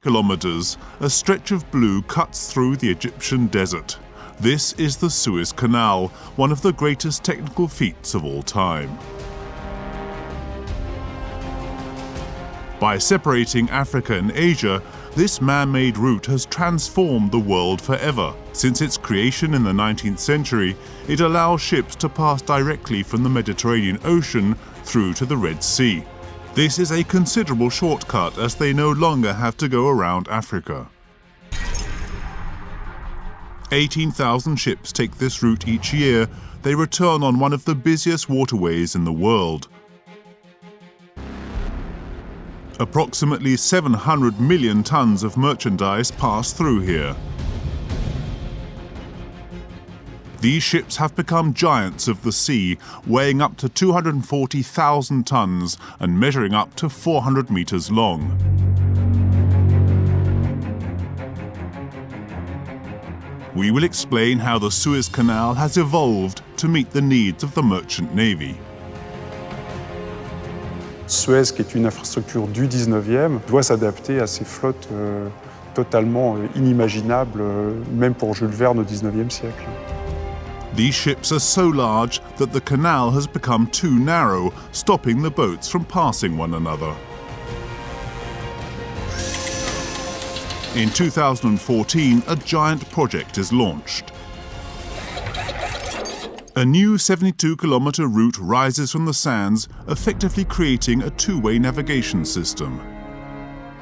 kilometers, a stretch of blue cuts through the Egyptian desert. This is the Suez Canal, one of the greatest technical feats of all time. By separating Africa and Asia, this man-made route has transformed the world forever. Since its creation in the 19th century, it allows ships to pass directly from the Mediterranean Ocean through to the Red Sea. This is a considerable shortcut as they no longer have to go around Africa. 18,000 ships take this route each year. They return on one of the busiest waterways in the world. Approximately 700 million tons of merchandise pass through here. These ships have become giants of the sea, weighing up to 240,000 tons and measuring up to 400 meters long. We will explain how the Suez Canal has evolved to meet the needs of the merchant navy. Suez, qui est une infrastructure du 19e, doit s'adapter à ces flottes totalement inimaginables, même pour Jules Verne au 19e siècle. These ships are so large that the canal has become too narrow, stopping the boats from passing one another. In 2014, a giant project is launched. A new 72-kilometer route rises from the sands, effectively creating a two-way navigation system.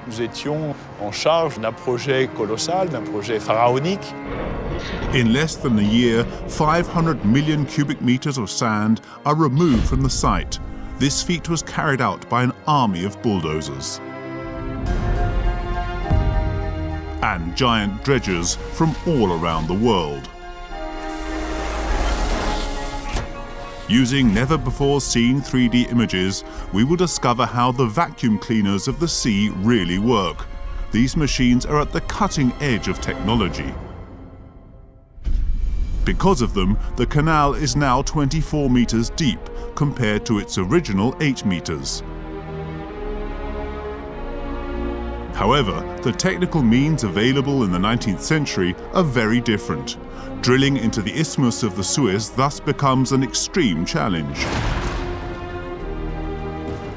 Nous étions en charge d'un projet colossal, d'un projet pharaonique. In less than a year, 500 million cubic meters of sand are removed from the site. This feat was carried out by an army of bulldozers and giant dredgers from all around the world. Using never-before-seen 3D images, we will discover how the vacuum cleaners of the sea really work. These machines are at the cutting edge of technology. Because of them, the canal is now 24 meters deep, compared to its original 8 meters. However, the technical means available in the 19th century are very different. Drilling into the isthmus of the Suez thus becomes an extreme challenge.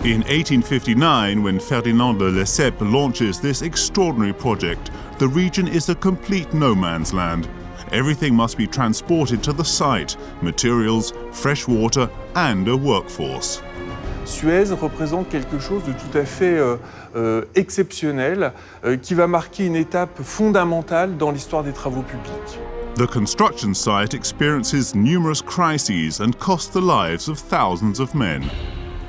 In 1859, when Ferdinand de Lesseps launches this extraordinary project, the region is a complete no-man's land. Everything must be transported to the site: materials, fresh water, and a workforce. Suez représente quelque chose de tout à fait exceptionnel qui va marquer une étape fondamentale dans l'histoire des travaux publics. The construction site experiences numerous crises and costs the lives of thousands of men.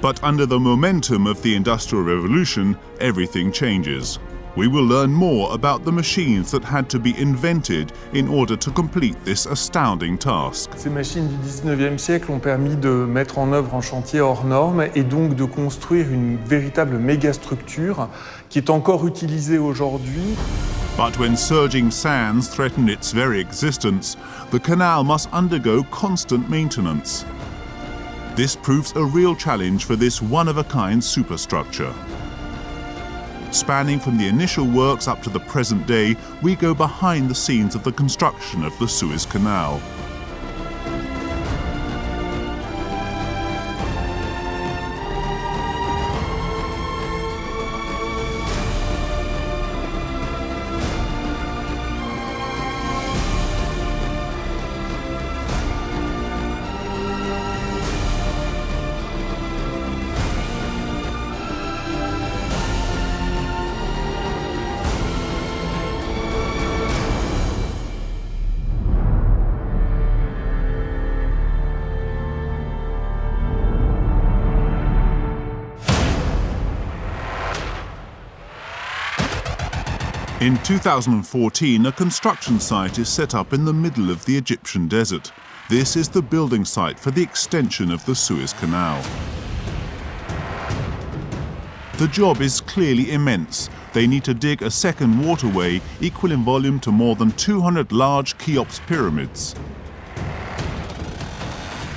But under the momentum of the Industrial Revolution, everything changes. We will learn more about the machines that had to be invented in order to complete this astounding task. Ces machines du 19e siècle ont permis de mettre en œuvre un chantier hors norme et donc de construire une véritable mégastructure qui est encore utilisée aujourd'hui. But when surging sands threaten its very existence, the canal must undergo constant maintenance. This proves a real challenge for this one-of-a-kind superstructure. Spanning from the initial works up to the present day, we go behind the scenes of the construction of the Suez Canal. In 2014, a construction site is set up in the middle of the Egyptian desert. This is the building site for the extension of the Suez Canal. The job is clearly immense. They need to dig a second waterway equal in volume to more than 200 large Cheops pyramids.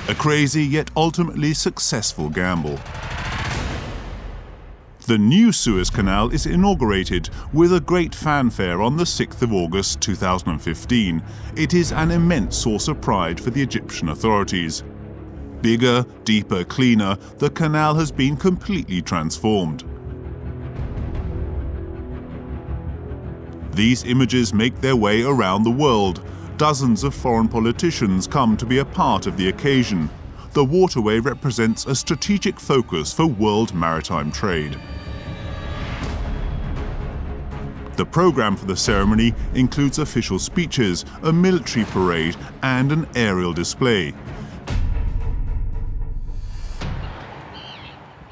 A crazy yet ultimately successful gamble. The new Suez Canal is inaugurated with a great fanfare on the 6th of August 2015. It is an immense source of pride for the Egyptian authorities. Bigger, deeper, cleaner, the canal has been completely transformed. These images make their way around the world. Dozens of foreign politicians come to be a part of the occasion. The waterway represents a strategic focus for world maritime trade. The program for the ceremony includes official speeches, a military parade, and an aerial display.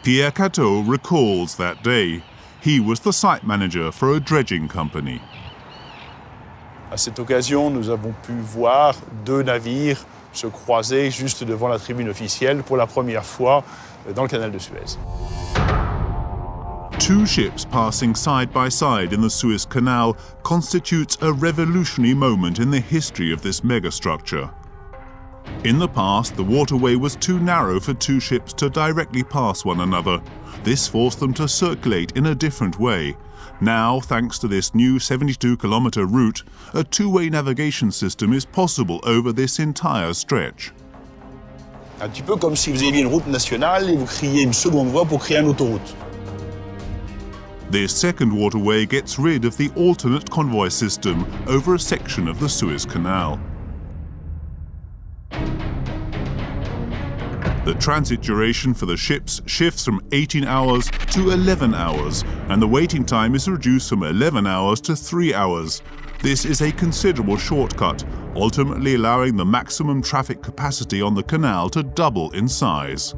Pierre Cateau recalls that day. He was the site manager for a dredging company. À cette occasion, nous avons pu voir deux navires se croiser juste devant la tribune officielle pour la première fois dans le canal de Suez. Two ships passing side by side in the Suez Canal constitutes a revolutionary moment in the history of this megastructure. In the past, the waterway was too narrow for two ships to directly pass one another. This forced them to circulate in a different way. Now, thanks to this new 72-kilometer route, a two-way navigation system is possible over this entire stretch. Un petit peu comme si vous aviez une route nationale et vous créiez une seconde voie pour créer une autoroute. This second waterway gets rid of the alternate convoy system over a section of the Suez Canal. The transit duration for the ships shifts from 18 hours to 11 hours, and the waiting time is reduced from 11 hours to 3 hours. This is a considerable shortcut, ultimately allowing the maximum traffic capacity on the canal to double in size.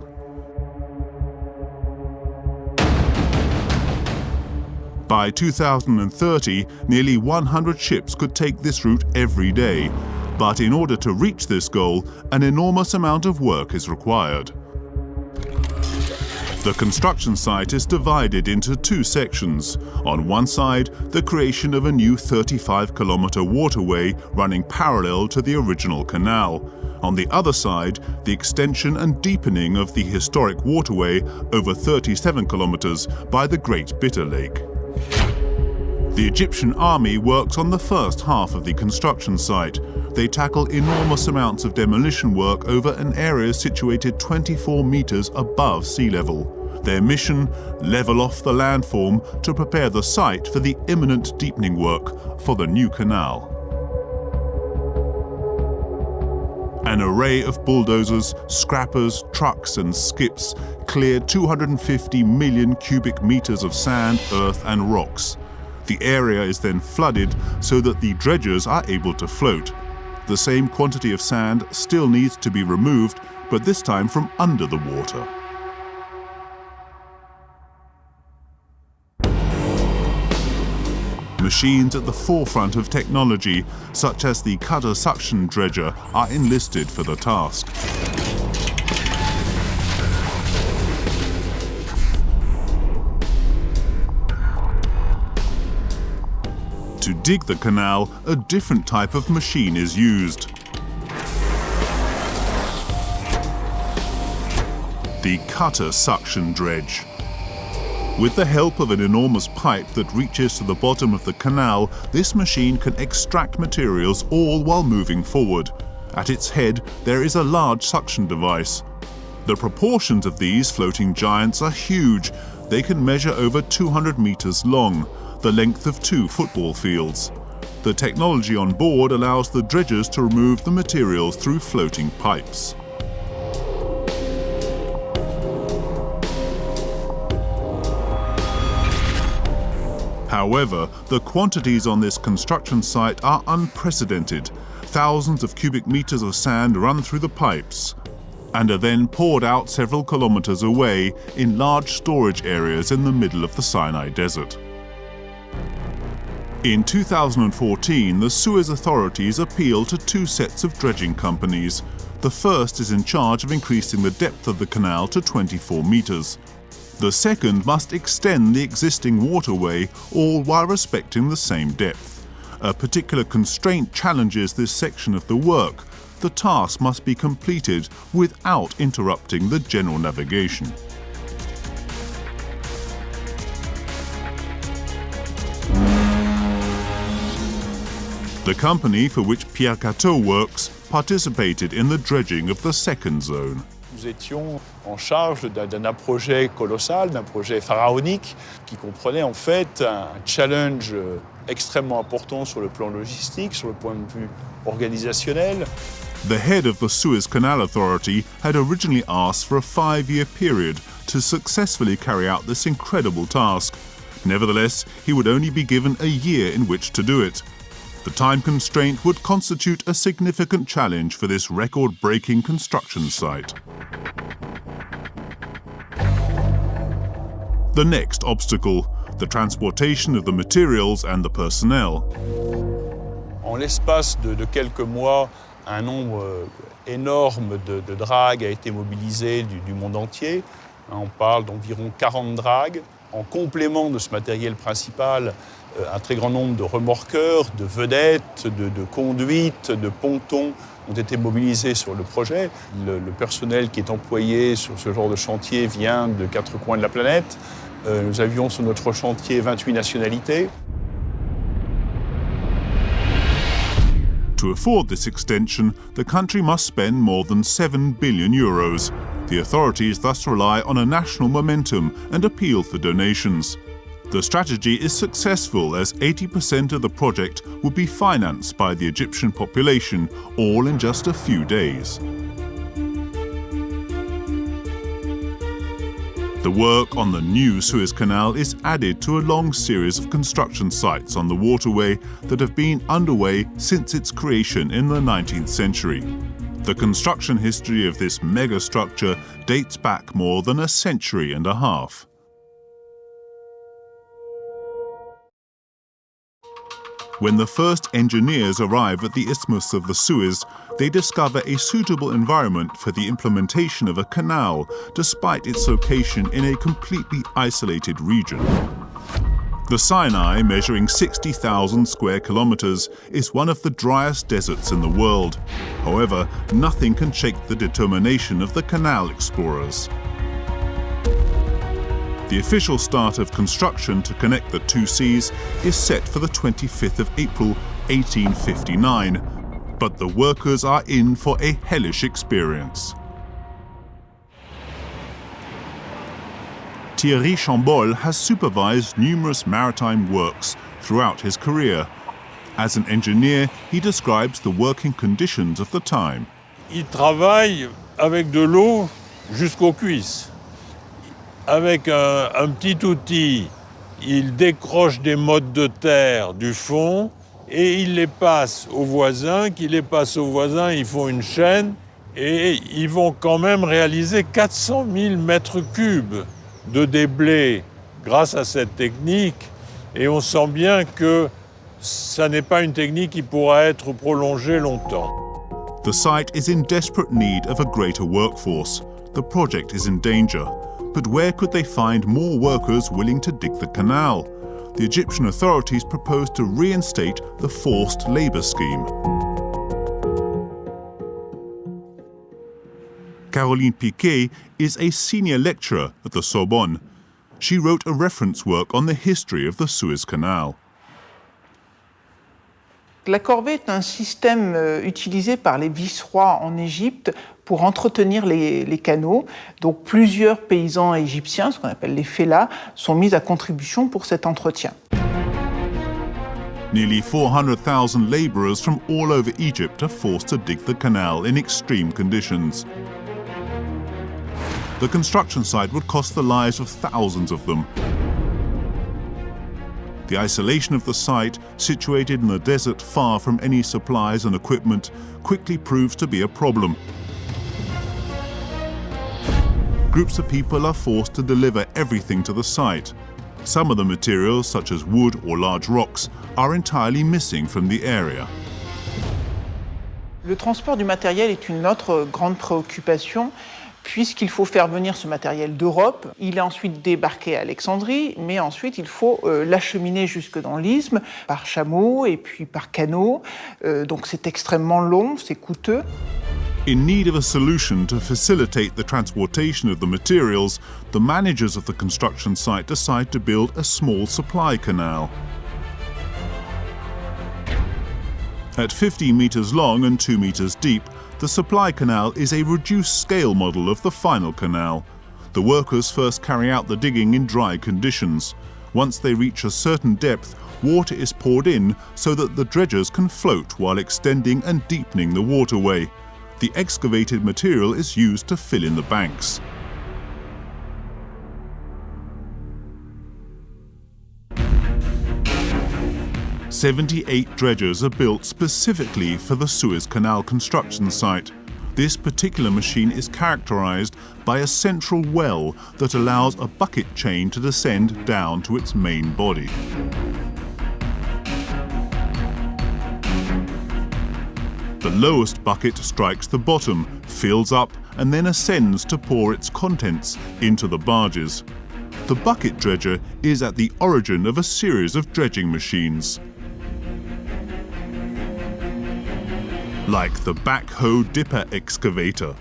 By 2030, nearly 100 ships could take this route every day. But in order to reach this goal, an enormous amount of work is required. The construction site is divided into two sections. On one side, the creation of a new 35-kilometer waterway running parallel to the original canal. On the other side, the extension and deepening of the historic waterway over 37 kilometers by the Great Bitter Lake. The Egyptian army works on the first half of the construction site. They tackle enormous amounts of demolition work over an area situated 24 meters above sea level. Their mission, level off the landform to prepare the site for the imminent deepening work for the new canal. An array of bulldozers, scrappers, trucks and skips cleared 250 million cubic meters of sand, earth and rocks. The area is then flooded so that the dredgers are able to float. The same quantity of sand still needs to be removed, but this time from under the water. Machines at the forefront of technology, such as the cutter suction dredger, are enlisted for the task. To dig the canal, a different type of machine is used. The cutter suction dredge. With the help of an enormous pipe that reaches to the bottom of the canal, this machine can extract materials all while moving forward. At its head, there is a large suction device. The proportions of these floating giants are huge. They can measure over 200 meters long, the length of 2 football fields. The technology on board allows the dredgers to remove the materials through floating pipes. However, the quantities on this construction site are unprecedented. Thousands of cubic meters of sand run through the pipes and are then poured out several kilometers away in large storage areas in the middle of the Sinai Desert. In 2014, the Suez authorities appealed to 2 sets of dredging companies. The first is in charge of increasing the depth of the canal to 24 meters. The second must extend the existing waterway, all while respecting the same depth. A particular constraint challenges this section of the work. The task must be completed without interrupting the general navigation. The company for which Pierre Cateau works participated in the dredging of the second zone. Nous étions en charge d'un projet colossal, d'un projet pharaonique qui comprenait en fait un challenge extrêmement important sur le plan logistique, sur le point de vue organisationnel. The head of the Suez Canal Authority had originally asked for a 5-year period to successfully carry out this incredible task. Nevertheless, he would only be given a year in which to do it. The time constraint would constitute a significant challenge for this record-breaking construction site. The next obstacle, the transportation of the materials and the personnel. En l'espace de quelques mois, un nombre énorme de dragues a été mobilisé du monde entier. On parle d'environ 40 dragues. En complément de ce matériel principal, un très grand nombre de remorqueurs, de vedettes, de conduites, de pontons ont été mobilisés sur le projet. Le personnel qui est employé sur ce genre de chantier vient de 4 coins de la planète. Nous avions sur notre chantier 28 nationalités. To afford this extension, the country must spend more than 7 billion euros. The authorities thus rely on a national momentum and appeal for donations. The strategy is successful as 80% of the project will be financed by the Egyptian population, all in just a few days. The work on the new Suez Canal is added to a long series of construction sites on the waterway that have been underway since its creation in the 19th century. The construction history of this megastructure dates back more than a century and a half. When the first engineers arrive at the Isthmus of the Suez, they discover a suitable environment for the implementation of a canal, despite its location in a completely isolated region. The Sinai, measuring 60,000 square kilometers, is one of the driest deserts in the world. However, nothing can shake the determination of the canal explorers. The official start of construction to connect the two seas is set for the 25th of April, 1859. But the workers are in for a hellish experience. Thierry Chambol has supervised numerous maritime works throughout his career. As an engineer, he describes the working conditions of the time. Il travaille avec de l'eau jusqu'aux cuisses. Avec un petit outil, il décroche des mottes de terre du fond et il les passe aux voisins, qui les passent aux voisins, ils font une chaîne et ils vont quand même réaliser 400 000 mètres cubes de déblais grâce à cette technique. Et on sent bien que ça n'est pas une technique qui pourra être prolongée longtemps. The site is in desperate need of a greater workforce. The project is in danger. But where could they find more workers willing to dig the canal? The Egyptian authorities proposed to reinstate the forced labor scheme. Caroline Piquet is a senior lecturer at the Sorbonne. She wrote a reference work on the history of the Suez Canal. La corvée est un système utilisé par les vice-rois en Égypte pour entretenir les canaux. Donc plusieurs paysans égyptiens, ce qu'on appelle les fellahs, sont mis à contribution pour cet entretien. Nearly 400,000 labourers from all over Egypt are forced to dig the canal in extreme conditions. The construction site would cost the lives of thousands of them. The isolation of the site, situated in the desert far from any supplies and equipment, quickly proves to be a problem. Groups of people are forced to deliver everything to the site. Some of the materials, such as wood or large rocks, are entirely missing from the area. Le transport du matériel est une autre grande préoccupation, puisqu'il faut faire venir ce matériel d'Europe. Il est ensuite débarqué à Alexandrie, mais ensuite il faut l'acheminer jusque dans l'isthme par chameau et puis par canot. Donc c'est extrêmement long, c'est coûteux. In need of a solution to facilitate the transportation of the materials, the managers of the construction site decide to build a small supply canal. At 50 meters long and 2 meters deep, the supply canal is a reduced scale model of the final canal. The workers first carry out the digging in dry conditions. Once they reach a certain depth, water is poured in so that the dredgers can float while extending and deepening the waterway. The excavated material is used to fill in the banks. "78 dredgers are built specifically for the Suez Canal construction site. This particular machine is characterized by a central well that allows a bucket chain to descend down to its main body. The lowest bucket strikes the bottom, fills up, and then ascends to pour its contents into the barges. The bucket dredger is at the origin of a series of dredging machines. Like the backhoe dipper excavator.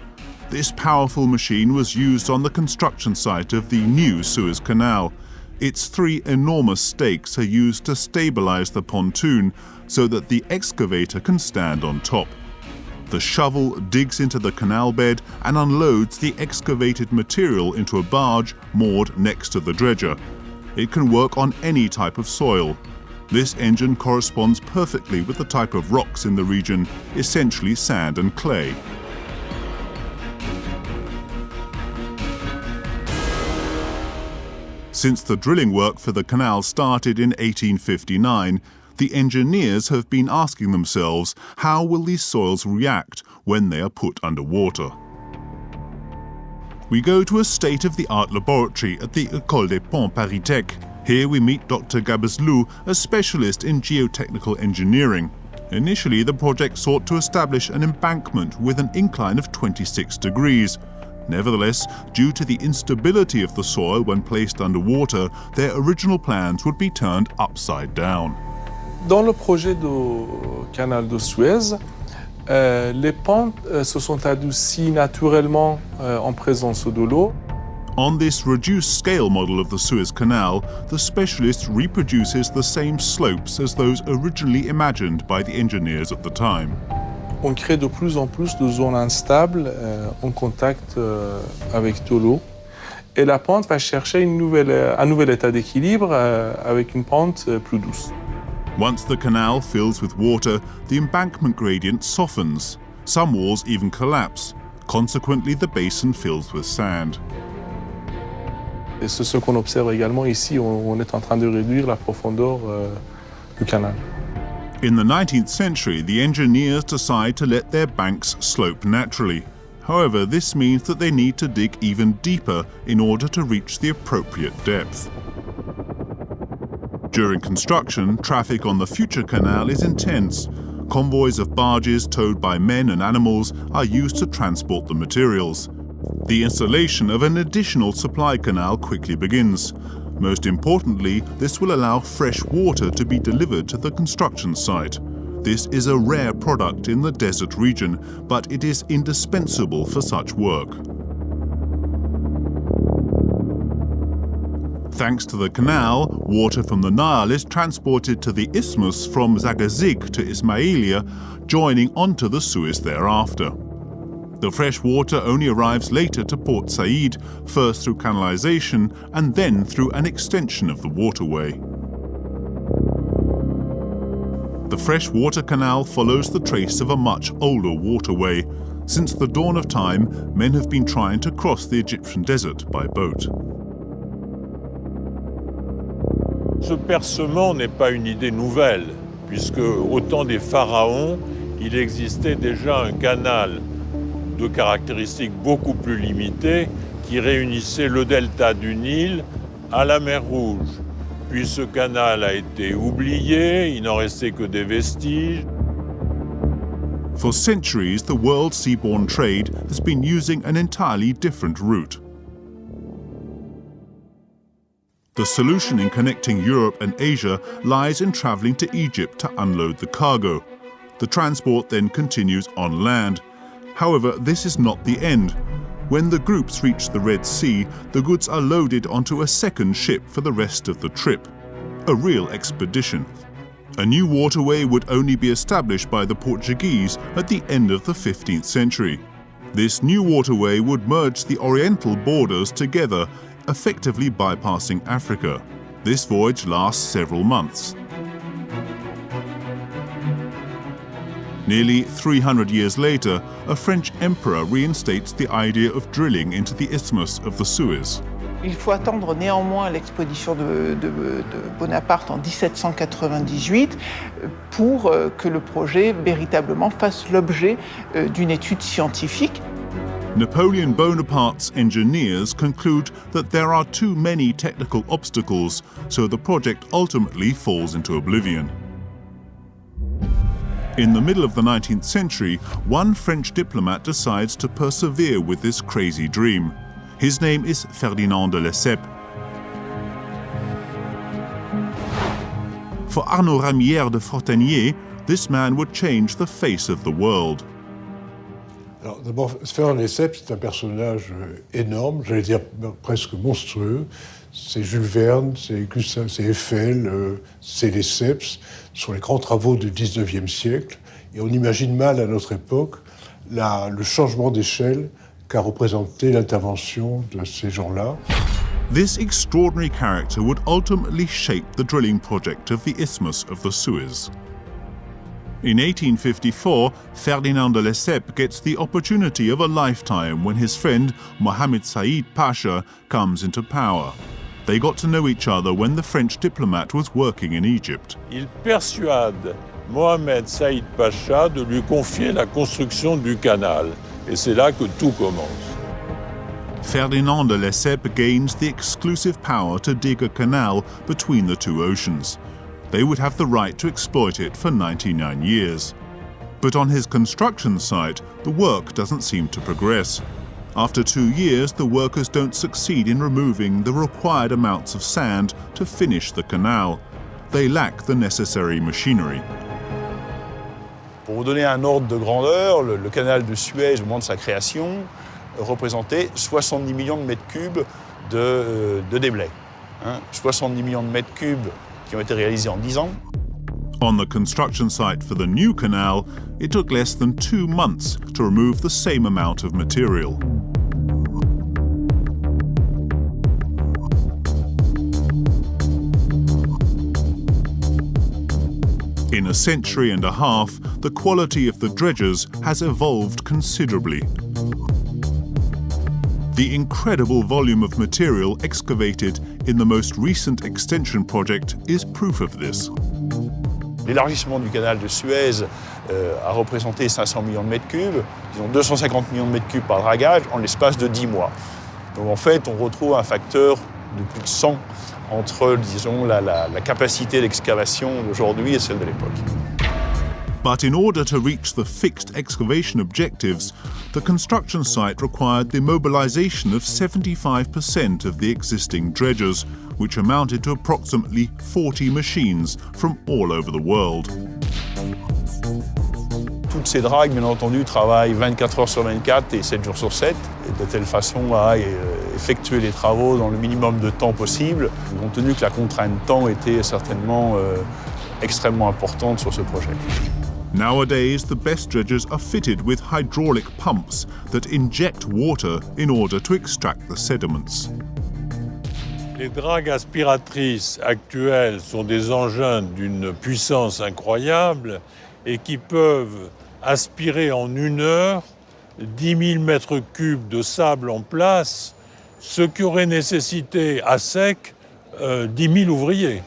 This powerful machine was used on the construction site of the new Suez Canal. Its 3 enormous stakes are used to stabilize the pontoon so that the excavator can stand on top. The shovel digs into the canal bed and unloads the excavated material into a barge moored next to the dredger. It can work on any type of soil. This engine corresponds perfectly with the type of rocks in the region, essentially sand and clay. Since the drilling work for the canal started in 1859, the engineers have been asking themselves, how will these soils react when they are put underwater? We go to a state-of-the-art laboratory at the École des Ponts Paris Tech. Here we meet Dr. Gabezlou, a specialist in geotechnical engineering. Initially, the project sought to establish an embankment with an incline of 26 degrees. Nevertheless, due to the instability of the soil when placed underwater, their original plans would be turned upside down. Dans le projet du canal de Suez, les pentes se sont adoucies naturellement en présence de l'eau. On this reduced scale model of the Suez Canal, the specialist reproduces the same slopes as those originally imagined by the engineers at the time. On crée de plus en plus de zones instables en contact avec de l'eau. Et la pente va chercher un nouvel état d'équilibre avec une pente plus douce. Once the canal fills with water, the embankment gradient softens. Some walls even collapse. Consequently, the basin fills with sand. Et c'est ce qu'on observe également ici. On est en train de réduire la profondeur du canal. In the 19th century, the engineers decide to let their banks slope naturally. However, this means that they need to dig even deeper in order to reach the appropriate depth. During construction, traffic on the future canal is intense. Convoys of barges towed by men and animals are used to transport the materials. The installation of an additional supply canal quickly begins. Most importantly, this will allow fresh water to be delivered to the construction site. This is a rare product in the desert region, but it is indispensable for such work. Thanks to the canal, water from the Nile is transported to the isthmus from Zagazig to Ismailia, joining onto the Suez thereafter. The fresh water only arrives later to Port Said, first through canalization and then through an extension of the waterway. The freshwater canal follows the trace of a much older waterway. Since the dawn of time, men have been trying to cross the Egyptian desert by boat. Ce percement n'est pas une idée nouvelle, puisque au temps des pharaons, il existait déjà un canal de caractéristiques beaucoup plus limitées qui réunissait le delta du Nil à la mer Rouge. Puis ce canal a été oublié, il n'en restait que des vestiges. For centuries, the world's seaborne trade has been using an entirely different route. The solution in connecting Europe and Asia lies in traveling to Egypt to unload the cargo. The transport then continues on land. However, this is not the end. When the groups reach the Red Sea, the goods are loaded onto a second ship for the rest of the trip. A real expedition. A new waterway would only be established by the Portuguese at the end of the 15th century. This new waterway would merge the oriental borders together, effectively bypassing Africa. This voyage lasts several months. Nearly 300 years later, a French emperor reinstates the idea of drilling into the isthmus of the Suez. Il faut attendre néanmoins l'expédition de Bonaparte en 1798 pour que le projet véritablement fasse l'objet d'une étude scientifique. Napoleon Bonaparte's engineers conclude that there are too many technical obstacles, so the project ultimately falls into oblivion. In the middle of the 19th century, one French diplomat decides to persevere with this crazy dream. His name is Ferdinand de Lesseps. For Arnaud Ramière de Fortanier, this man would change the face of the world. Alors d'abord, Ferdinand de Lesseps, c'est un personnage énorme, j'allais dire presque monstrueux. C'est Jules Verne, c'est Eiffel, c'est Lesseps. Ce sont les grands travaux du XIXe siècle. Et on imagine mal à notre époque le changement d'échelle qu'a représenté l'intervention de ces gens-là. This extraordinary character would ultimately shape the drilling project of the Isthmus of the Suez. In 1854, Ferdinand de Lesseps gets the opportunity of a lifetime when his friend Mohammed Said Pasha comes into power. They got to know each other when the French diplomat was working in Egypt. Il persuade Mohammed Said Pacha de lui confier la construction du canal. Et c'est là que tout commence. Ferdinand de Lesseps gains the exclusive power to dig a canal between the two oceans. They would have the right to exploit it for 99 years. But on his construction site, the work doesn't seem to progress. After 2 years, the workers don't succeed in removing the required amounts of sand to finish the canal. They lack the necessary machinery. Pour vous donner un ordre de grandeur, le canal de Suez, au moment de sa création, représentait 70 millions de mètres cubes de déblais. 70 millions de mètres cubes qui ont été réalisés en 10 ans. On the construction site for the new canal, it took less than 2 months to remove the same amount of material. In a century and a half, the quality of the dredgers has evolved considerably. The incredible volume of material excavated in the most recent extension project is proof of this. L'élargissement du canal de Suez a représenté 500 millions de mètres cubes, disons 250 millions de mètres cubes par dragage en l'espace de 10 mois. Donc en fait, on retrouve un facteur de plus de 100 entre, disons, la capacité d'excavation d'aujourd'hui et celle de l'époque. But in order to reach the fixed excavation objectives, the construction site required the mobilization of 75% of the existing dredgers, which amounted to approximately 40 machines from all over the world. Toutes ces dragues, bien entendu, travaillent 24 heures sur 24 et 7 jours sur 7, de telle façon à effectuer les travaux dans le minimum de temps possible, compte tenu que la contrainte temps était certainement extrêmement importante sur ce projet. Nowadays, the best dredgers are fitted with hydraulic pumps that inject water in order to extract the sediments. Les dragues aspiratrices actuelles sont des engins d'une puissance incroyable et qui peuvent aspirer en 1 heure 10 000 mètres cubes de sable en place, ce qui aurait nécessité à sec 10 000 ouvriers.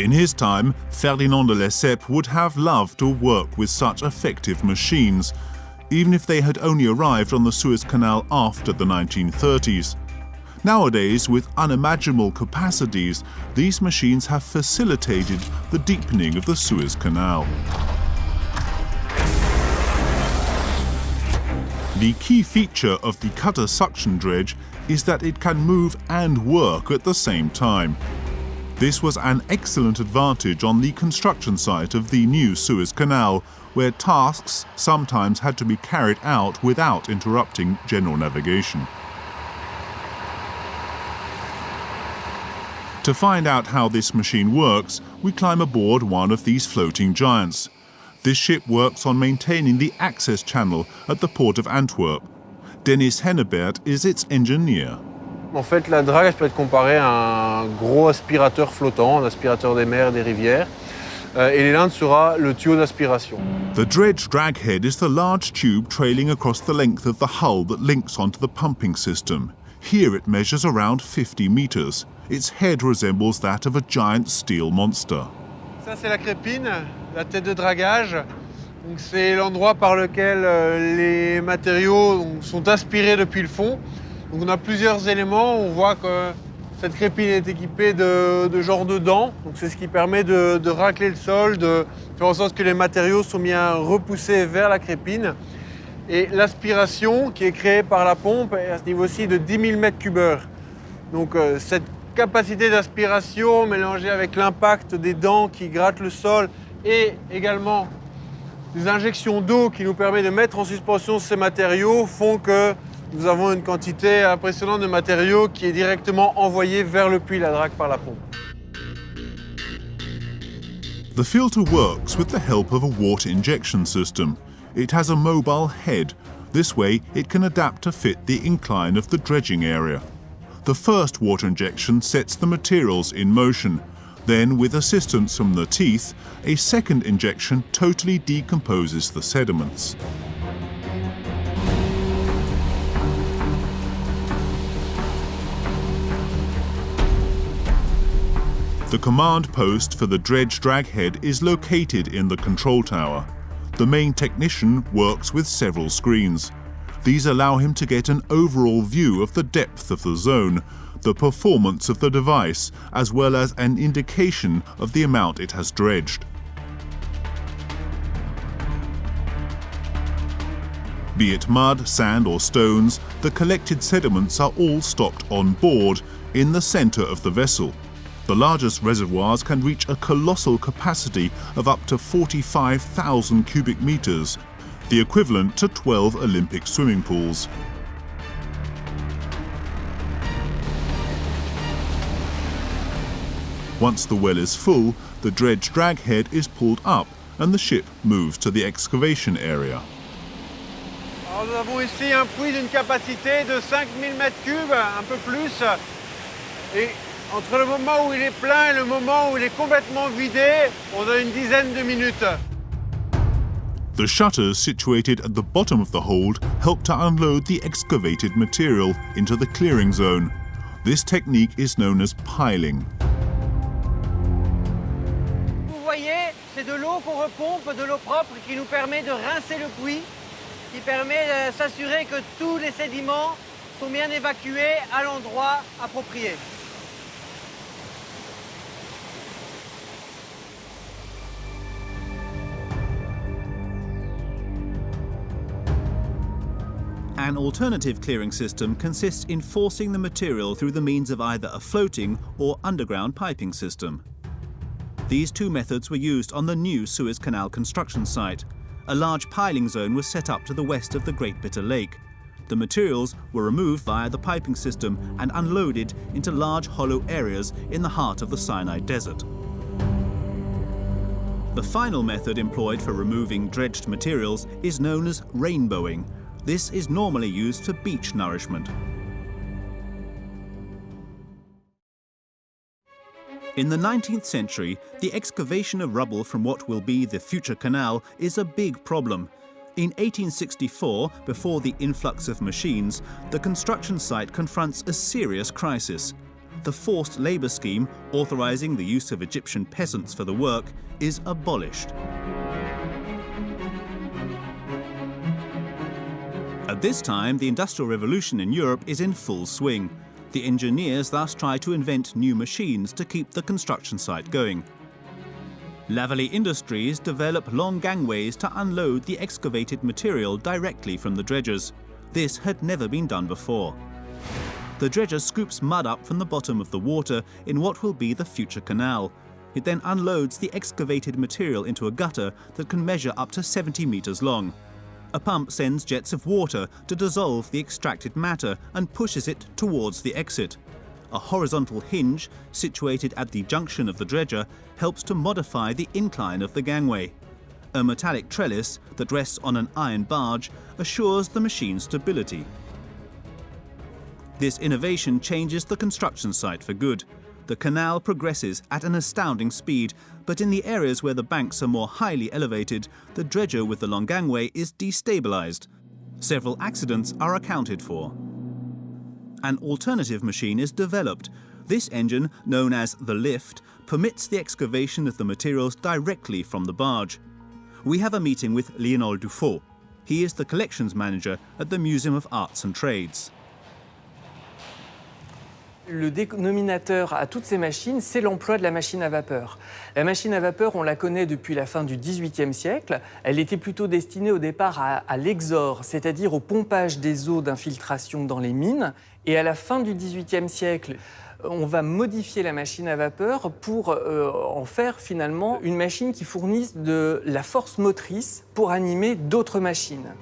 In his time, Ferdinand de Lesseps would have loved to work with such effective machines, even if they had only arrived on the Suez Canal after the 1930s. Nowadays, with unimaginable capacities, these machines have facilitated the deepening of the Suez Canal. The key feature of the cutter suction dredge is that it can move and work at the same time. This was an excellent advantage on the construction site of the new Suez Canal, where tasks sometimes had to be carried out without interrupting general navigation. To find out how this machine works, we climb aboard one of these floating giants. This ship works on maintaining the access channel at the port of Antwerp. Dennis Hennebert is its engineer. En fait, la drague peut être comparée à un gros aspirateur flottant, un aspirateur des mers et des rivières. Et l'élinde sera le tuyau d'aspiration. The dredge draghead is the large tube trailing across the length of the hull that links onto the pumping system. Here it measures around 50 meters. Its head resembles that of a giant steel monster. Ça, c'est la crépine, la tête de dragage. Donc, c'est l'endroit par lequel les matériaux sont aspirés depuis le fond. Donc, on a plusieurs éléments. On voit que cette crépine est équipée de genres de dents. Donc, c'est ce qui permet de racler le sol, de faire en sorte que les matériaux sont bien repoussés vers la crépine. Et l'aspiration qui est créée par la pompe est à ce niveau-ci de 10 000 m3. Donc, cette capacité d'aspiration mélangée avec l'impact des dents qui grattent le sol et également des injections d'eau qui nous permettent de mettre en suspension ces matériaux font que nous avons une quantité impressionnante de matériaux qui est directement envoyée vers le puits, la drague par la pompe. The filter works with the help of a water injection system. It has a mobile head. This way it can adapt to fit the incline of the dredging area. The first water injection sets the materials in motion. Then, with assistance from the teeth, a second injection totally decomposes the sediments. The command post for the dredge draghead is located in the control tower. The main technician works with several screens. These allow him to get an overall view of the depth of the zone, the performance of the device, as well as an indication of the amount it has dredged. Be it mud, sand or stones, the collected sediments are all stocked on board, in the center of the vessel. The largest reservoirs can reach a colossal capacity of up to 45,000 cubic meters, the equivalent to 12 Olympic swimming pools. Once the well is full, the dredge draghead is pulled up and the ship moves to the excavation area. Alors, nous avons ici un puits d'une capacité de 5000 m3, un peu plus. Et entre le moment où il est plein et le moment où il est complètement vidé, on a une dizaine de minutes. The shutters situated at the bottom of the hold help to unload the excavated material into the clearing zone. This technique is known as piling. Vous voyez, c'est de l'eau qu'on repompe, de l'eau propre qui nous permet de rincer le puits, qui permet de s'assurer que tous les sédiments sont bien évacués à l'endroit approprié. An alternative clearing system consists in forcing the material through the means of either a floating or underground piping system. These two methods were used on the new Suez Canal construction site. A large piling zone was set up to the west of the Great Bitter Lake. The materials were removed via the piping system and unloaded into large hollow areas in the heart of the Sinai Desert. The final method employed for removing dredged materials is known as rainbowing. This is normally used for beach nourishment. In the 19th century, the excavation of rubble from what will be the future canal is a big problem. In 1864, before the influx of machines, the construction site confronts a serious crisis. The forced labour scheme, authorising the use of Egyptian peasants for the work, is abolished. At this time, the Industrial Revolution in Europe is in full swing. The engineers thus try to invent new machines to keep the construction site going. Lavallee Industries develop long gangways to unload the excavated material directly from the dredgers. This had never been done before. The dredger scoops mud up from the bottom of the water in what will be the future canal. It then unloads the excavated material into a gutter that can measure up to 70 meters long. A pump sends jets of water to dissolve the extracted matter and pushes it towards the exit. A horizontal hinge, situated at the junction of the dredger, helps to modify the incline of the gangway. A metallic trellis that rests on an iron barge assures the machine's stability. This innovation changes the construction site for good. The canal progresses at an astounding speed, but in the areas where the banks are more highly elevated, the dredger with the long gangway is destabilized. Several accidents are accounted for. An alternative machine is developed. This engine, known as the lift, permits the excavation of the materials directly from the barge. We have a meeting with Lionel Dufault. He is the collections manager at the Museum of Arts and Trades. Le dénominateur à toutes ces machines, c'est l'emploi de la machine à vapeur. La machine à vapeur, on la connaît depuis la fin du XVIIIe siècle. Elle était plutôt destinée au départ à l'exore, c'est-à-dire au pompage des eaux d'infiltration dans les mines. Et à la fin du XVIIIe siècle, on va modifier la machine à vapeur pour en faire finalement une machine qui fournisse de la force motrice pour animer d'autres machines.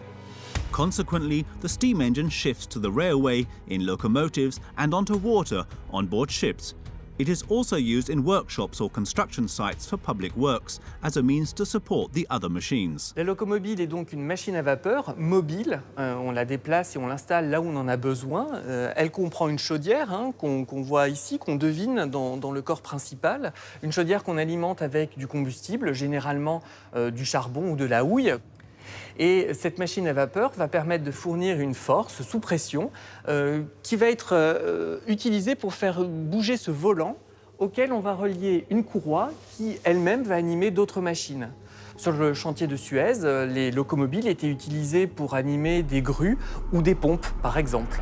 Consequently, the steam engine shifts to the railway, in locomotives and onto water on board ships. It is also used in workshops or construction sites for public works as a means to support the other machines. La locomobile est donc une machine à vapeur mobile. On la déplace et on l'installe là où on en a besoin. Elle comprend une chaudière qu'on voit ici, qu'on devine dans le corps principal. Une chaudière qu'on alimente avec du combustible, généralement du charbon ou de la houille. Et cette machine à vapeur va permettre de fournir une force sous pression qui va être utilisée pour faire bouger ce volant auquel on va relier une courroie qui elle-même va animer d'autres machines. Sur le chantier de Suez, les locomobiles étaient utilisées pour animer des grues ou des pompes, par exemple.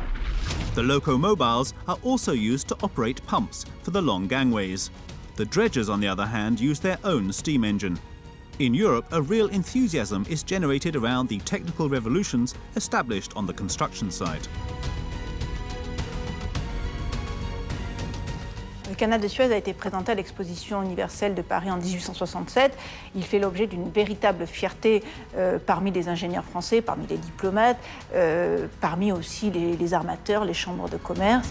The locomobiles are also used to operate pumps for the long gangways. The dredgers, on the other hand, use their own steam engine. In Europe, a real enthusiasm is generated around the technical revolutions established on the construction site. Le canal de Suez a été présenté à l'exposition universelle de Paris en 1867. Il fait l'objet d'une véritable fierté parmi les ingénieurs français, parmi les diplomates, parmi aussi les armateurs, les chambres de commerce.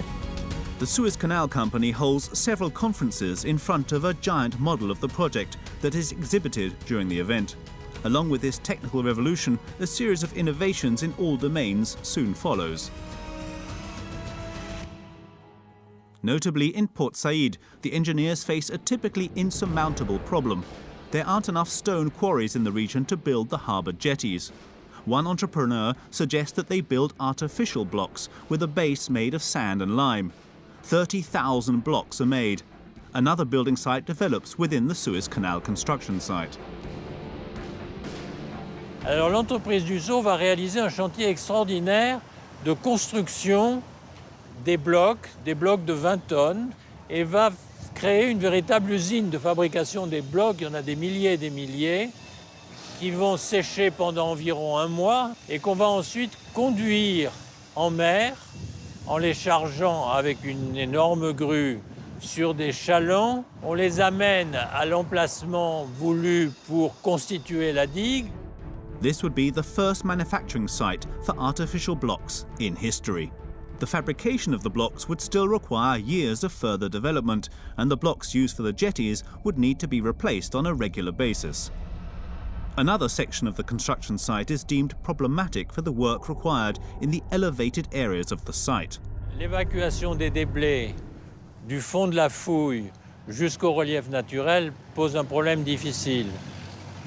The Suez Canal Company holds several conferences in front of a giant model of the project that is exhibited during the event. Along with this technical revolution, a series of innovations in all domains soon follows. Notably in Port Said, the engineers face a typically insurmountable problem. There aren't enough stone quarries in the region to build the harbour jetties. One entrepreneur suggests that they build artificial blocks with a base made of sand and lime. 30,000 blocks are made. Another building site develops within the Suez Canal construction site. Alors l'entreprise Dussault va réaliser un chantier extraordinaire de construction des blocs de 20 tonnes et va créer une véritable usine de fabrication des blocs. Il y en a des milliers et des milliers qui vont sécher pendant environ un mois et qu'on va ensuite conduire en mer en les chargeant avec une énorme grue sur des chalands. On les amène à l'emplacement voulu pour constituer la digue. This would be the first manufacturing site for artificial blocks in history. The fabrication of the blocks would still require years of further development, and the blocks used for the jetties would need to be replaced on a regular basis. Another section of the construction site is deemed problematic for the work required in the elevated areas of the site. L'évacuation des déblais du fond de la fouille jusqu'au relief naturel pose un problème difficile.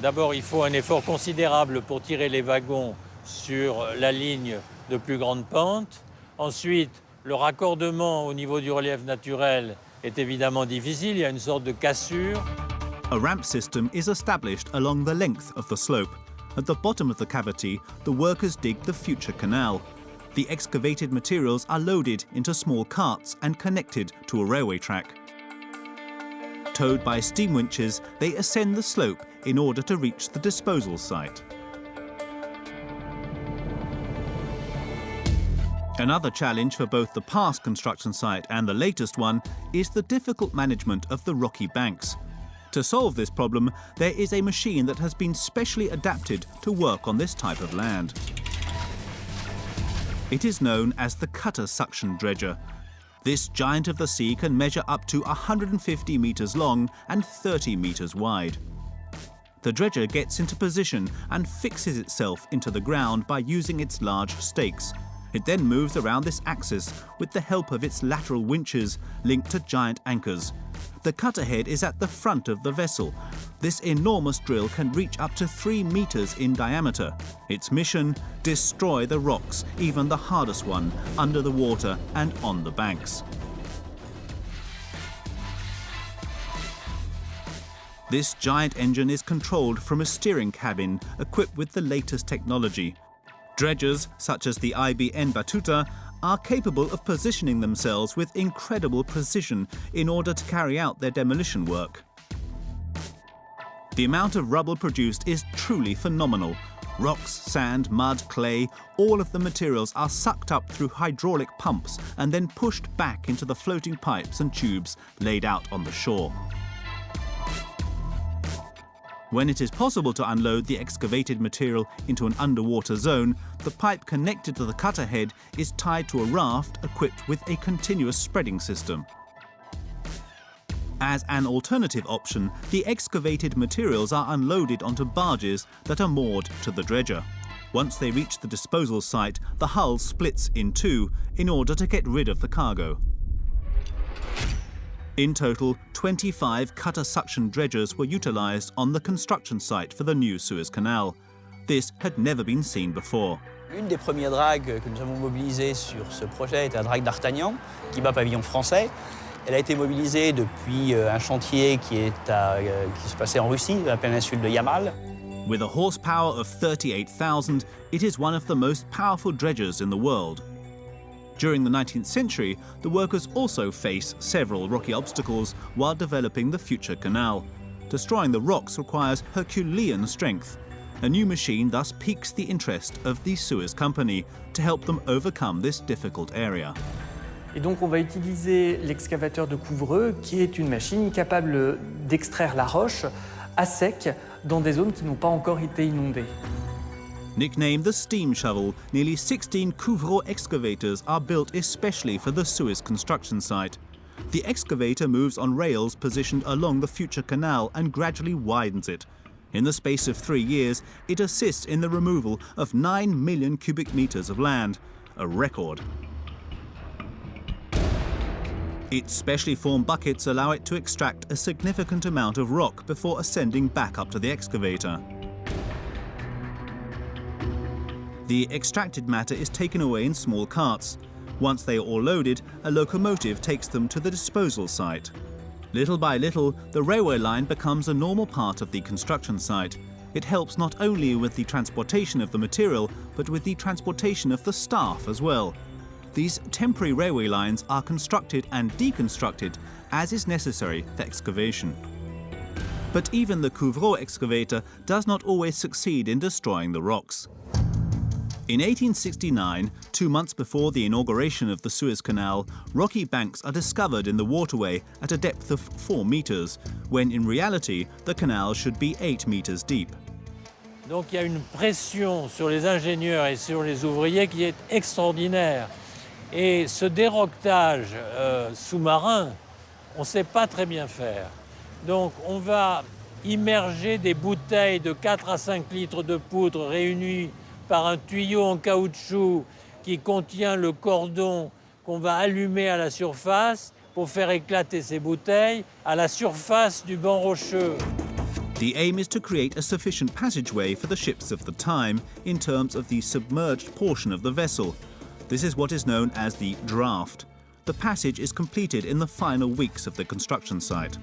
D'abord, il faut un effort considérable pour tirer les wagons sur la ligne de plus grande pente. Ensuite, le raccordement au niveau du relief naturel est évidemment difficile, il y a une sorte de cassure. A ramp system is established along the length of the slope. At the bottom of the cavity, the workers dig the future canal. The excavated materials are loaded into small carts and connected to a railway track. Towed by steam winches, they ascend the slope in order to reach the disposal site. Another challenge for both the past construction site and the latest one is the difficult management of the rocky banks. To solve this problem, there is a machine that has been specially adapted to work on this type of land. It is known as the cutter suction dredger. This giant of the sea can measure up to 150 meters long and 30 meters wide. The dredger gets into position and fixes itself into the ground by using its large stakes. It then moves around this axis with the help of its lateral winches linked to giant anchors. The cutter head is at the front of the vessel. This enormous drill can reach up to 3 meters in diameter. Its mission: destroy the rocks, even the hardest one, under the water and on the banks. This giant engine is controlled from a steering cabin equipped with the latest technology. Dredgers, such as the IBN Batuta, are capable of positioning themselves with incredible precision in order to carry out their demolition work. The amount of rubble produced is truly phenomenal. Rocks, sand, mud, clay, all of the materials are sucked up through hydraulic pumps and then pushed back into the floating pipes and tubes laid out on the shore. When it is possible to unload the excavated material into an underwater zone, the pipe connected to the cutter head is tied to a raft equipped with a continuous spreading system. As an alternative option, the excavated materials are unloaded onto barges that are moored to the dredger. Once they reach the disposal site, the hull splits in two in order to get rid of the cargo. In total, 25 cutter suction dredgers were utilised on the construction site for the new Suez Canal. This had never been seen before. L'une des premières dragues que nous avons mobilisées sur ce projet était la drague d'Artagnan, qui bat pavillon français. Elle a été mobilisée depuis un chantier qui se passait en Russie, dans la péninsule de Yamal. With a horsepower of 38,000, it is one of the most powerful dredgers in the world. During the 19th century, the workers also face several rocky obstacles while developing the future canal. Destroying the rocks requires Herculean strength. A new machine thus piques the interest of the Suez Company to help them overcome this difficult area. Et donc on va utiliser l'excavateur de couvreux, qui est une machine capable d'extraire la roche à sec dans des zones qui n'ont pas encore été inondées. Nicknamed the steam shovel, nearly 16 Qurious excavators are built especially for the Suez construction site. The excavator moves on rails positioned along the future canal and gradually widens it. In the space of 3 years, it assists in the removal of 9 million cubic meters of land, a record. Its specially formed buckets allow it to extract a significant amount of rock before ascending back up to the excavator. The extracted matter is taken away in small carts. Once they are all loaded, a locomotive takes them to the disposal site. Little by little, the railway line becomes a normal part of the construction site. It helps not only with the transportation of the material, but with the transportation of the staff as well. These temporary railway lines are constructed and deconstructed as is necessary for excavation. But even the Qurious excavator does not always succeed in destroying the rocks. In 1869, 2 months before the inauguration of the Suez Canal, rocky banks are discovered in the waterway at a depth of 4 meters, when in reality the canal should be 8 meters deep. Donc il y a une pression sur les ingénieurs et sur les ouvriers qui est extraordinaire. Et ce déroquetage sous-marin, on ne sait pas très bien faire. Donc on va immerger des bouteilles de 4 à 5 litres de poudre réunies par un tuyau en caoutchouc qui contient le cordon qu'on va allumer à la surface pour faire éclater ces bouteilles à la surface du banc rocheux. The aim is to create a sufficient passageway for the ships of the time in terms of the submerged portion of the vessel. This is what is known as the draft. The passage is completed in the final weeks of the construction site.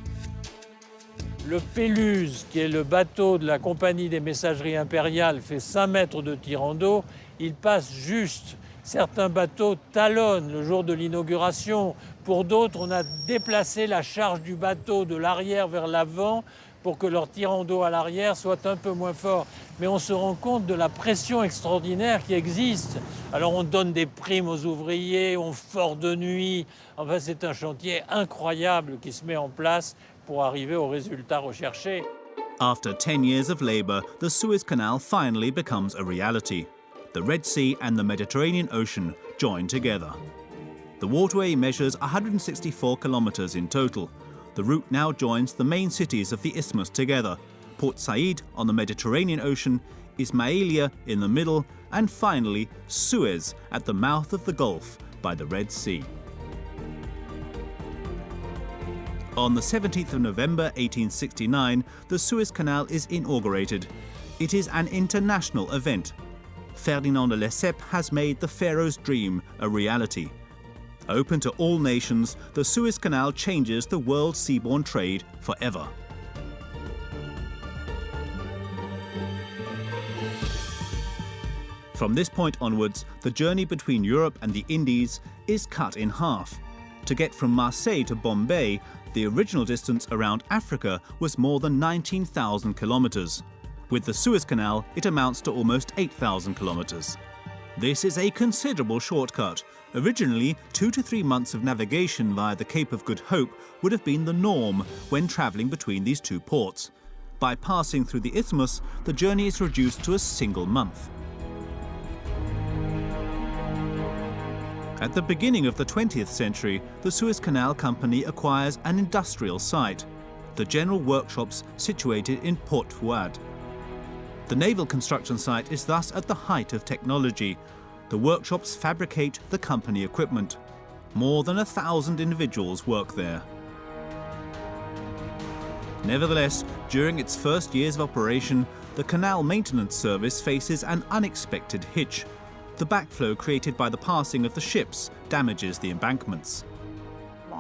Le Péluse, qui est le bateau de la compagnie des messageries impériales, fait 5 mètres de tirant d'eau. Il passe juste. Certains bateaux talonnent le jour de l'inauguration. Pour d'autres, on a déplacé la charge du bateau de l'arrière vers l'avant pour que leur tirant d'eau à l'arrière soit un peu moins fort. Mais on se rend compte de la pression extraordinaire qui existe. Alors on donne des primes aux ouvriers, on fort de nuit. Enfin, c'est un chantier incroyable qui se met en place pour arriver au résultat recherché. After 10 years of labour, the Suez Canal finally becomes a reality. The Red Sea and the Mediterranean Ocean join together. The waterway measures 164 kilometers in total. The route now joins the main cities of the isthmus together: Port Said on the Mediterranean Ocean, Ismailia in the middle, and finally Suez at the mouth of the Gulf by the Red Sea. On the 17th of November 1869, the Suez Canal is inaugurated. It is an international event. Ferdinand de Lesseps has made the pharaoh's dream a reality. Open to all nations, the Suez Canal changes the world seaborne trade forever. From this point onwards, the journey between Europe and the Indies is cut in half. To get from Marseille to Bombay, the original distance around Africa was more than 19,000 kilometers. With the Suez Canal, it amounts to almost 8,000 kilometers. This is a considerable shortcut. Originally, 2 to 3 months of navigation via the Cape of Good Hope would have been the norm when traveling between these two ports. By passing through the isthmus, the journey is reduced to a single month. At the beginning of the 20th century, the Suez Canal Company acquires an industrial site, the general workshops situated in Port Fouad. The naval construction site is thus at the height of technology. The workshops fabricate the company equipment. More than 1,000 individuals work there. Nevertheless, during its first years of operation, the canal maintenance service faces an unexpected hitch. The backflow created by the passing of the ships damages the embankments.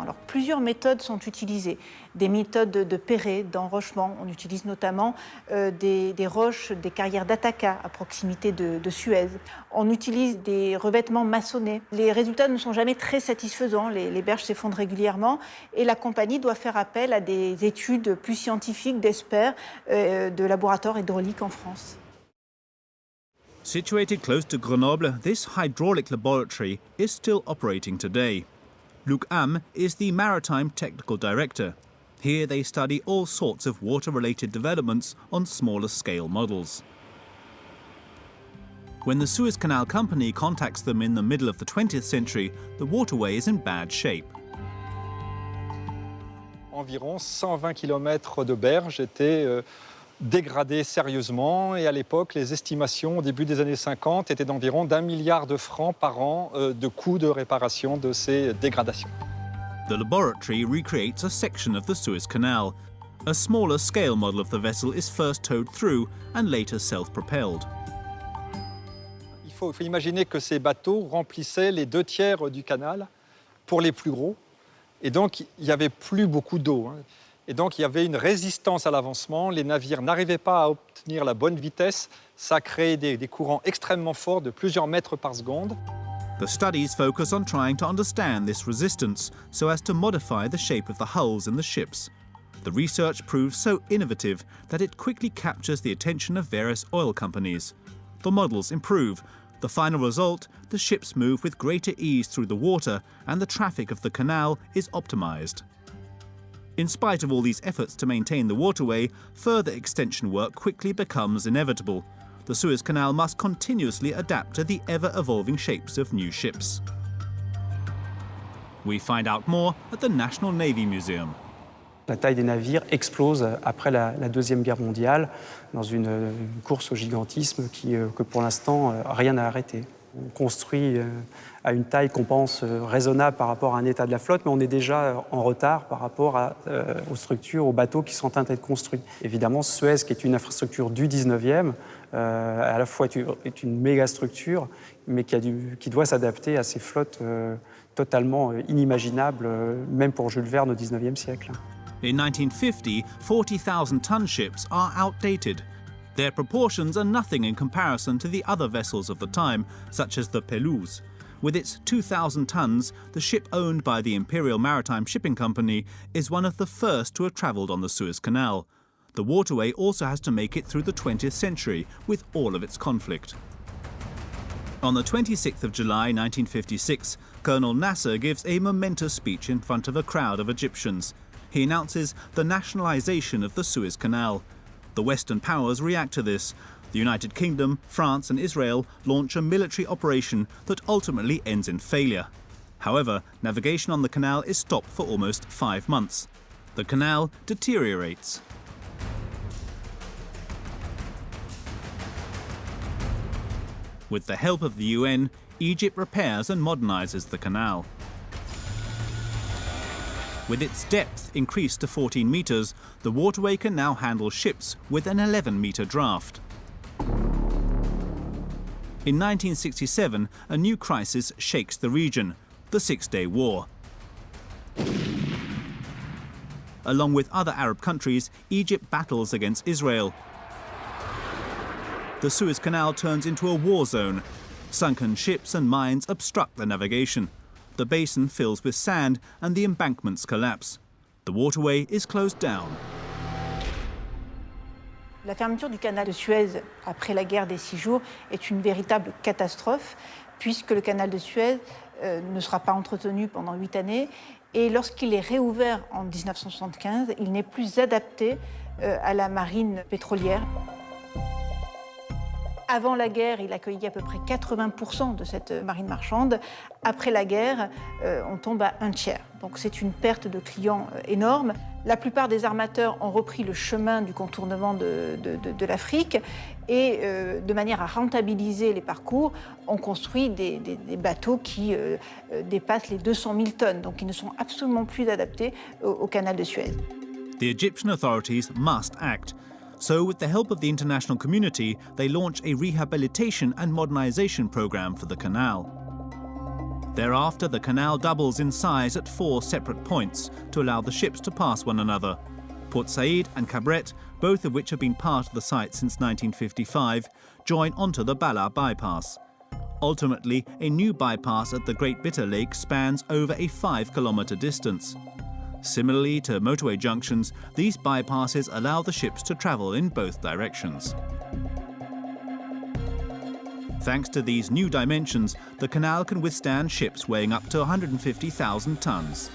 Alors, plusieurs méthodes sont utilisées. Des méthodes de péré, d'enrochement. On utilise notamment des roches, des carrières d'Ataka à proximité de Suez. On utilise des revêtements maçonnés. Les résultats ne sont jamais très satisfaisants. Les berges s'effondrent régulièrement et la compagnie doit faire appel à des études plus scientifiques, d'experts de laboratoires hydrauliques en France. Situated close to Grenoble, this hydraulic laboratory is still operating today. Luc Am is the Maritime Technical Director. Here they study all sorts of water-related developments on smaller scale models. When the Suez Canal Company contacts them in the middle of the 20th century, the waterway is in bad shape. Environ 120 km de berges étaient dégradées sérieusement et à l'époque, les estimations au début des années 50 étaient d'environ d'1 milliard de francs par an de coûts de réparation de ces dégradations. The laboratory recreates a section of the Suez Canal. A smaller scale model of the vessel is first towed through and later self-propelled. Il faut imaginer que ces bateaux remplissaient les 2 tiers du canal pour les plus gros. Et donc, il n'y avait plus beaucoup d'eau. Et donc, il y avait une résistance à l'avancement. Les navires n'arrivaient pas à obtenir la bonne vitesse. Ça créait des courants extrêmement forts de plusieurs mètres par seconde. The studies focus on trying to understand this resistance so as to modify the shape of the hulls in the ships. The research proves so innovative that it quickly captures the attention of various oil companies. The models improve. The final result, the ships move with greater ease through the water and the traffic of the canal is optimized. In spite of all these efforts to maintain the waterway, further extension work quickly becomes inevitable. The Suez Canal must continuously adapt to the ever-evolving shapes of new ships. We find out more at the National Navy Museum. La taille des navires explose après la Deuxième Guerre mondiale dans une course au gigantisme que pour l'instant rien n'a arrêté. On construit à une taille qu'on pense raisonnable par rapport à un état de la flotte, mais on est déjà en retard par rapport aux structures, aux bateaux qui sont en train d'être construits. Évidemment, Suez, qui est une infrastructure du 19e, à la fois est une méga structure, mais qui doit s'adapter à ces flottes totalement inimaginables, même pour Jules Verne au 19e siècle. In 1950, 40,000-ton ships are outdated. Their proportions are nothing in comparison to the other vessels of the time, such as the Pelouse. With its 2,000 tons, the ship owned by the Imperial Maritime Shipping Company is one of the first to have travelled on the Suez Canal. The waterway also has to make it through the 20th century, with all of its conflict. On the 26th of July 1956, Colonel Nasser gives a momentous speech in front of a crowd of Egyptians. He announces the nationalisation of the Suez Canal. The Western powers react to this. The United Kingdom, France and Israel launch a military operation that ultimately ends in failure. However, navigation on the canal is stopped for almost 5 months. The canal deteriorates. With the help of the UN, Egypt repairs and modernizes the canal. With its depth increased to 14 meters, the waterway can now handle ships with an 11-meter draft. In 1967, a new crisis shakes the region, the Six-Day War. Along with other Arab countries, Egypt battles against Israel. The Suez Canal turns into a war zone. Sunken ships and mines obstruct the navigation. The basin fills with sand and the embankments collapse. The waterway is closed down. La fermeture du canal de Suez après la guerre des 6 jours est une véritable catastrophe, puisque le canal de Suez ne sera pas entretenu pendant 8 années. Et lorsqu'il est réouvert en 1975, il n'est plus adapté à la marine pétrolière. Avant la guerre, il accueillait à peu près 80% de cette marine marchande. Après la guerre, on tombe à 1/3. Donc c'est une perte de clients énorme. La plupart des armateurs ont repris le chemin du contournement de l'Afrique et de manière à rentabiliser les parcours, on construit des bateaux qui dépassent les 200 000 tonnes. Donc ils ne sont absolument plus adaptés au canal de Suez. The Egyptian authorities must act. So, with the help of the international community, they launch a rehabilitation and modernization program for the canal. Thereafter, the canal doubles in size at 4 separate points to allow the ships to pass one another. Port Said and Cabret, both of which have been part of the site since 1955, join onto the Bala bypass. Ultimately, a new bypass at the Great Bitter Lake spans over a 5-kilometre distance. Similarly to motorway junctions, these bypasses allow the ships to travel in both directions. Thanks to these new dimensions, the canal can withstand ships weighing up to 150,000 tons.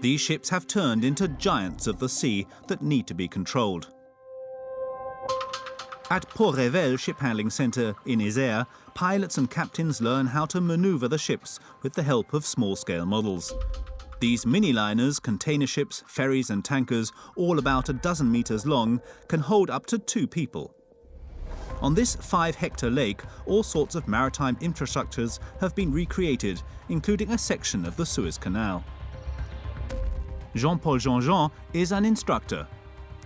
These ships have turned into giants of the sea that need to be controlled. At Port Revel Ship Handling Centre in Isère, pilots and captains learn how to maneuver the ships with the help of small-scale models. These mini-liners, container ships, ferries and tankers, all about a dozen meters long, can hold up to 2 people. On this 5-hectare lake, all sorts of maritime infrastructures have been recreated, including a section of the Suez Canal. Jean-Paul Jean-Jean is an instructor.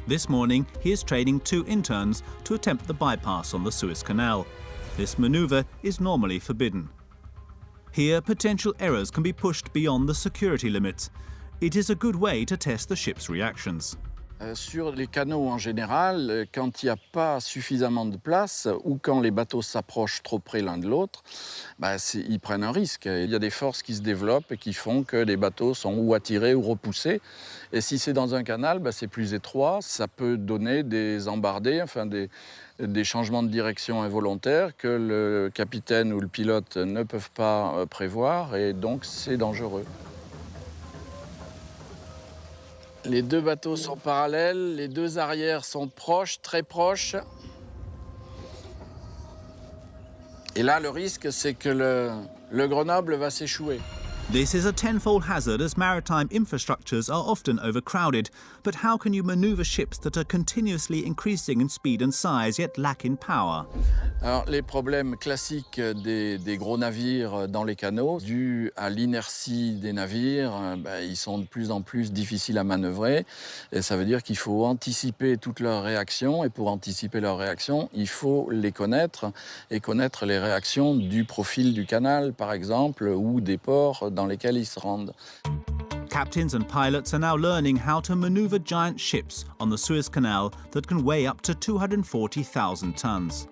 This morning, he is training 2 interns to attempt the bypass on the Suez Canal. This maneuver is normally forbidden. Here, potential errors can be pushed beyond the security limits. It is a good way to test the ship's reactions. Sur les canaux en général, quand il n'y a pas suffisamment de place ou quand les bateaux s'approchent trop près l'un de l'autre, ils prennent un risque. Il y a des forces qui se développent et qui font que les bateaux sont ou attirés ou repoussés. Et si c'est dans un canal, c'est plus étroit, ça peut donner des embardées, enfin des changements de direction involontaires que le capitaine ou le pilote ne peuvent pas prévoir et donc c'est dangereux. Les 2 bateaux sont parallèles, les 2 arrières sont proches, très proches. Et là, le risque, c'est que le Grenoble va s'échouer. This is a tenfold hazard as maritime infrastructures are often overcrowded. But how can you maneuver ships that are continuously increasing in speed and size yet lack in power? Alors, les problèmes classiques des gros navires dans les canaux, dus à l'inertie des navires, ils sont de plus en plus difficiles à manœuvrer. Et ça veut dire qu'il faut anticiper toutes leurs réactions. Et pour anticiper leurs réactions, il faut les connaître et connaître les réactions du profil du canal, par exemple, ou des ports dans lesquels ils se rendent. Captains and pilots are now learning how to maneuver giant ships on the Suez Canal that can weigh up to 240,000 tons.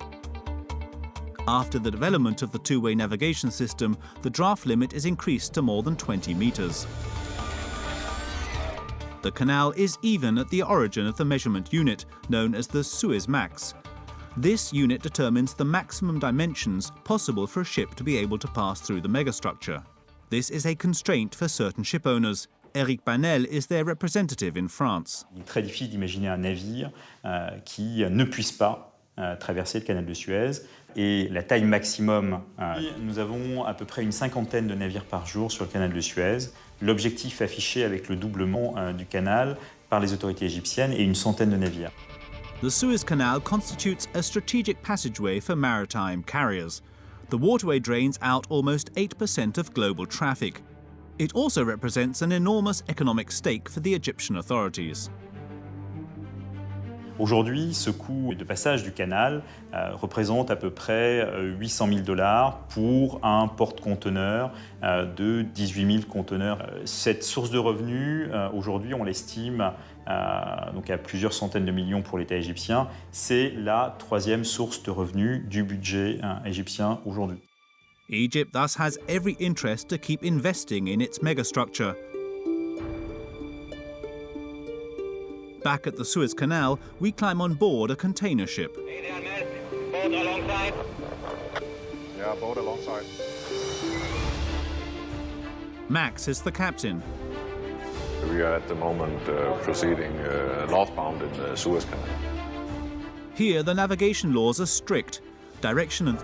After the development of the two-way navigation system, the draft limit is increased to more than 20 meters. The canal is even at the origin of the measurement unit, known as the Suez Max. This unit determines the maximum dimensions possible for a ship to be able to pass through the megastructure. This is a constraint for certain ship owners. Eric Banel is their representative in France. Il est très difficile d'imaginer un navire qui ne puisse pas traverser le canal de Suez. Et la taille maximum, nous avons à peu près une cinquantaine de navires par jour sur le canal de Suez. L'objectif affiché avec le doublement du canal par les autorités égyptiennes est une centaine de navires. The Suez Canal constitutes a strategic passageway for maritime carriers. The waterway drains out almost 8% of global traffic. It also represents an enormous economic stake for the Egyptian authorities. Aujourd'hui, ce coût de passage du canal représente à peu près 800 000 $ pour un porte-conteneurs de 18 000 conteneurs. Cette source de revenus, aujourd'hui, on l'estime donc à plusieurs centaines de millions pour l'État égyptien. C'est la troisième source de revenus du budget égyptien aujourd'hui. Egypt thus has every interest to keep investing in its megastructure. Back at the Suez Canal, we climb on board a container ship. Boat alongside. Yeah, boat alongside. Max is the captain. We are at the moment proceeding northbound in the Suez Canal. Here, the navigation laws are strict. Direction and...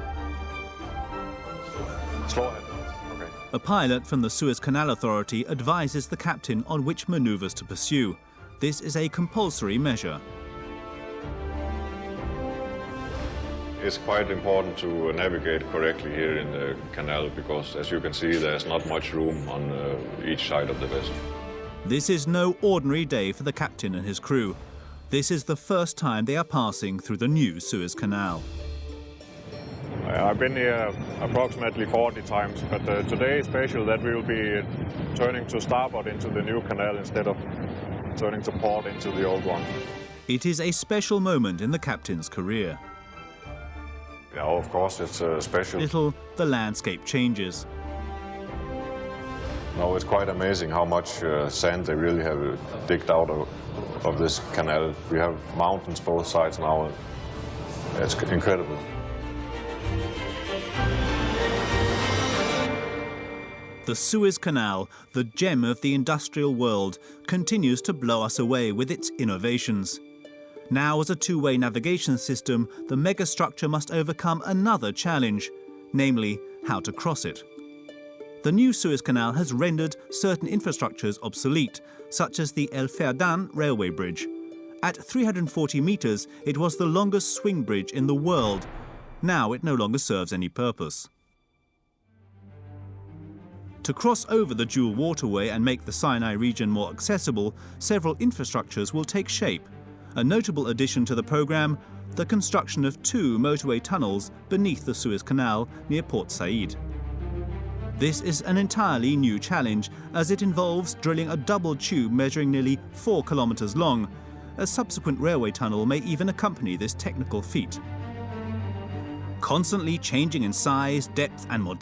Slow ahead. Okay. A pilot from the Suez Canal Authority advises the captain on which maneuvers to pursue. This is a compulsory measure. It's quite important to navigate correctly here in the canal because, as you can see, there's not much room on each side of the vessel. This is no ordinary day for the captain and his crew. This is the first time they are passing through the new Suez Canal. I've been here approximately 40 times, but today is special that we will be turning to starboard into the new canal instead of turning to port into the old one. It is a special moment in the captain's career. Yeah, of course, it's special. Little, the landscape changes. No, it's quite amazing how much sand they really have digged out of this canal. We have mountains both sides now. It's incredible. The Suez Canal, the gem of the industrial world, continues to blow us away with its innovations. Now, as a two-way navigation system, the megastructure must overcome another challenge, namely how to cross it. The new Suez Canal has rendered certain infrastructures obsolete, such as the El Ferdan railway bridge. At 340 meters, it was the longest swing bridge in the world. Now it no longer serves any purpose. To cross over the dual waterway and make the Sinai region more accessible, several infrastructures will take shape. A notable addition to the program, the construction of 2 motorway tunnels beneath the Suez Canal near Port Said. This is an entirely new challenge, as it involves drilling a double tube measuring nearly 4 kilometers long. A subsequent railway tunnel may even accompany this technical feat. Constantly changing in size, depth and modernity,